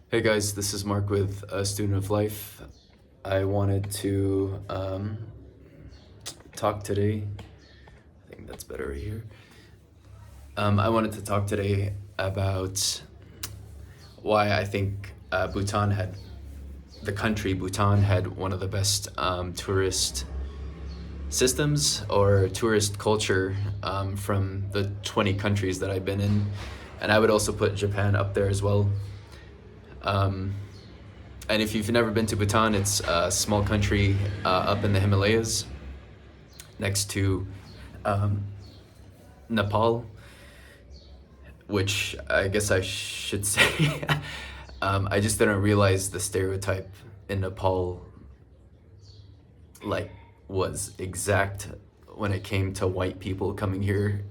Hey guys, this is Mark with A Student of Life. I wanted to talk today. I think that's better right here. I wanted to talk today about why I think the country Bhutan had one of the best tourist systems or tourist culture from the 20 countries that I've been in. And I would also put Japan up there as well. And if you've never been to Bhutan, it's a small country up in the Himalayas next to Nepal, which I guess I should say. I just didn't realize the stereotype in Nepal like was exact when it came to white people coming here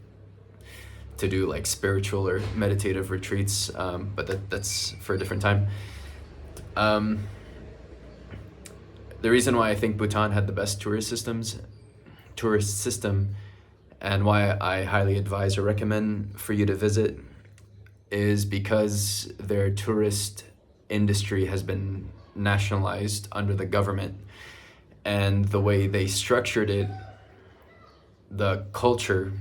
to do like spiritual or meditative retreats, but that's for a different time. The reason why I think Bhutan had the best tourist system, and why I highly advise or recommend for you to visit is because their tourist industry has been nationalized under the government, and the way they structured it, the culture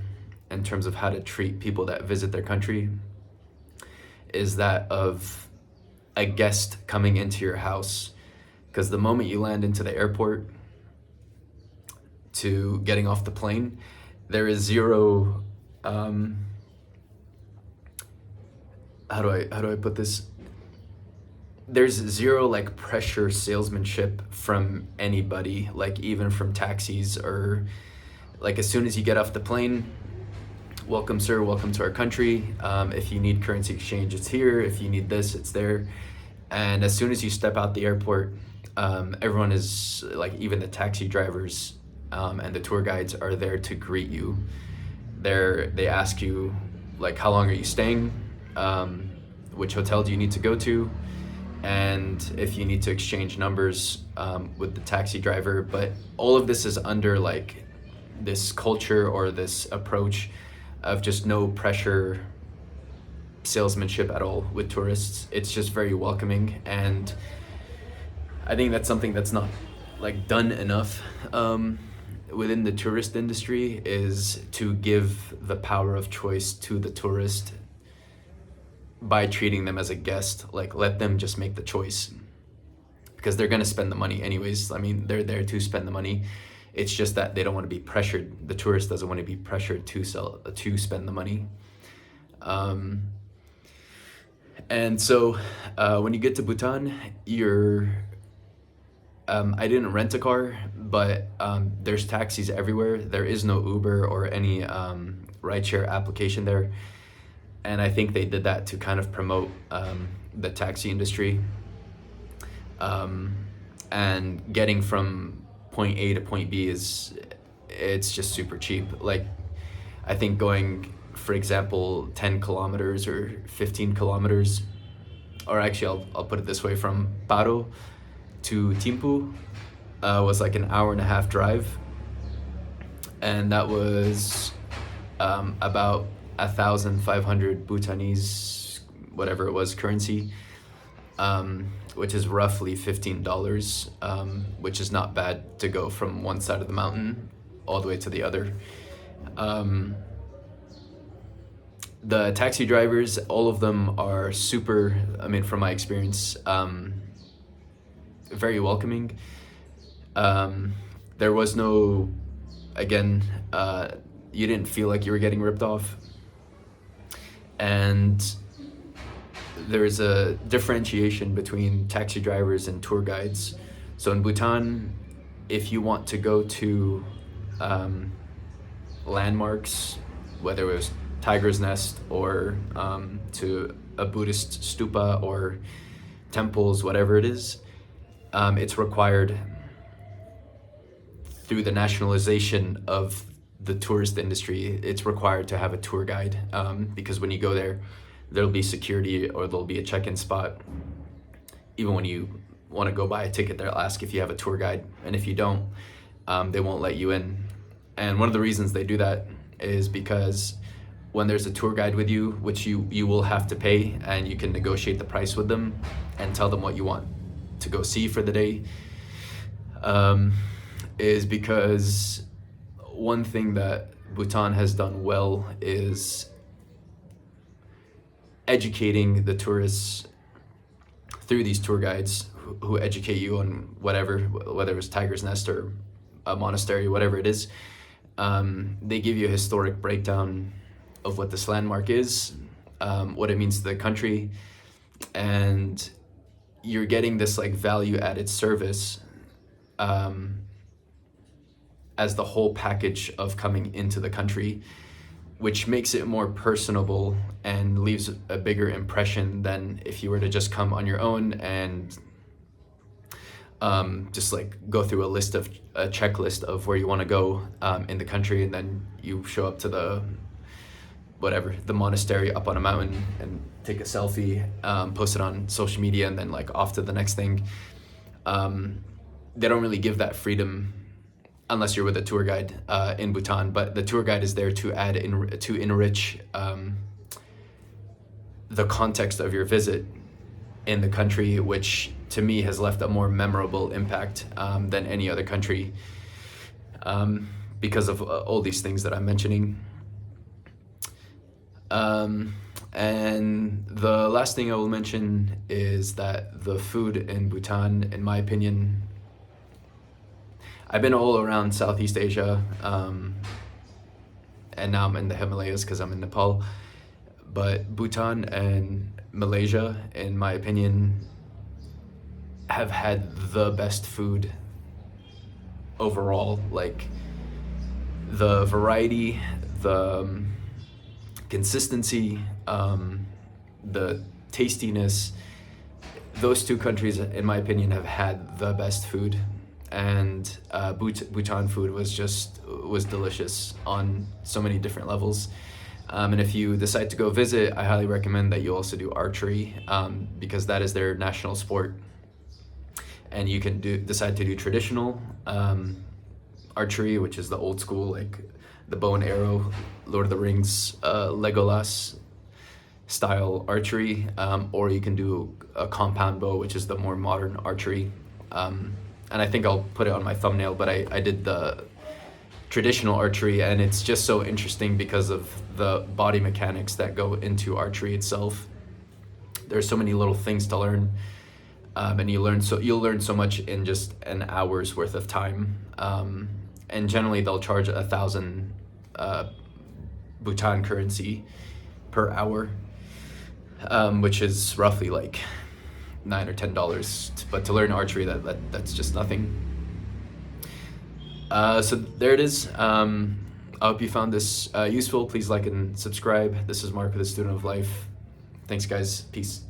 in terms of how to treat people that visit their country is that of a guest coming into your house. Because the moment you land into the airport to getting off the plane, there is zero how do I put this? There's zero like pressure salesmanship from anybody, like even from taxis, or like as soon as you get off the plane, welcome sir, welcome to our country. If you need currency exchange, it's here. If you need this, it's there. And as soon as you step out the airport, everyone is like, even the taxi drivers and the tour guides are there to greet you. They ask you like, how long are you staying? Which hotel do you need to go to? And if you need to exchange numbers with the taxi driver. But all of this is under like this culture or this approach of just no pressure salesmanship at all with tourists. It's just very welcoming, and I think that's something that's not like done enough within the tourist industry, is to give the power of choice to the tourist by treating them as a guest. Like, let them just make the choice, because they're gonna spend the money anyways. I mean, they're there to spend the money. It's just that they don't want to be pressured. The tourist doesn't want to be pressured to spend the money. And so when you get to Bhutan, I didn't rent a car, but there's taxis everywhere. There is no Uber or any rideshare application there. And I think they did that to kind of promote the taxi industry. And getting from point A to point B it's just super cheap. Like, I think going, for example, 10 kilometers or 15 kilometers, or actually I'll put it this way, from Paro to Thimphu was like an hour and a half drive, and that was about 1,500 Bhutanese, whatever it was, currency, which is roughly $15, which is not bad to go from one side of the mountain all the way to the other. The taxi drivers, all of them are super, I mean, from my experience, very welcoming. There was no, again, you didn't feel like you were getting ripped off. And there's a differentiation between taxi drivers and tour guides. So in Bhutan, if you want to go to landmarks, whether it was Tiger's Nest or to a Buddhist stupa or temples, whatever it is, it's required through the nationalization of the tourist industry. It's required to have a tour guide, because when you go there, there'll be security or there'll be a check-in spot. Even when you want to go buy a ticket, they'll ask if you have a tour guide, and if you don't, they won't let you in. And one of the reasons they do that is because when there's a tour guide with you, which you will have to pay, and you can negotiate the price with them and tell them what you want to go see for the day, is because one thing that Bhutan has done well is educating the tourists through these tour guides who educate you on whatever, whether it's Tiger's Nest or a monastery, whatever it is. They give you a historic breakdown of what this landmark is, what it means to the country, and you're getting this like value added service as the whole package of coming into the country, which makes it more personable and leaves a bigger impression than if you were to just come on your own and just like go through a checklist of where you want to go in the country, and then you show up to the monastery up on a mountain and take a selfie, post it on social media, and then like off to the next thing. They don't really give that freedom unless you're with a tour guide in Bhutan, but the tour guide is there to to enrich the context of your visit in the country, which to me has left a more memorable impact than any other country, because of all these things that I'm mentioning. And the last thing I will mention is that the food in Bhutan, in my opinion, I've been all around Southeast Asia, and now I'm in the Himalayas because I'm in Nepal. But Bhutan and Malaysia, in my opinion, have had the best food overall. Like the variety, the consistency, the tastiness. Those two countries, in my opinion, have had the best food. And Bhutan food was delicious on so many different levels. And if you decide to go visit, I highly recommend that you also do archery, because that is their national sport. And you can decide to do traditional archery, which is the old school, like the bow and arrow, Lord of the Rings, Legolas style archery, or you can do a compound bow, which is the more modern archery. And I think I'll put it on my thumbnail, but I did the traditional archery, and it's just so interesting because of the body mechanics that go into archery itself. There's so many little things to learn, and you'll learn so much in just an hour's worth of time. And generally they'll charge 1,000 Bhutan currency per hour, which is roughly like $9 or $10. But to learn archery, that's just nothing. So there it is. I hope you found this useful. Please like and subscribe. This is Mark with the Student of Life. Thanks, guys. Peace.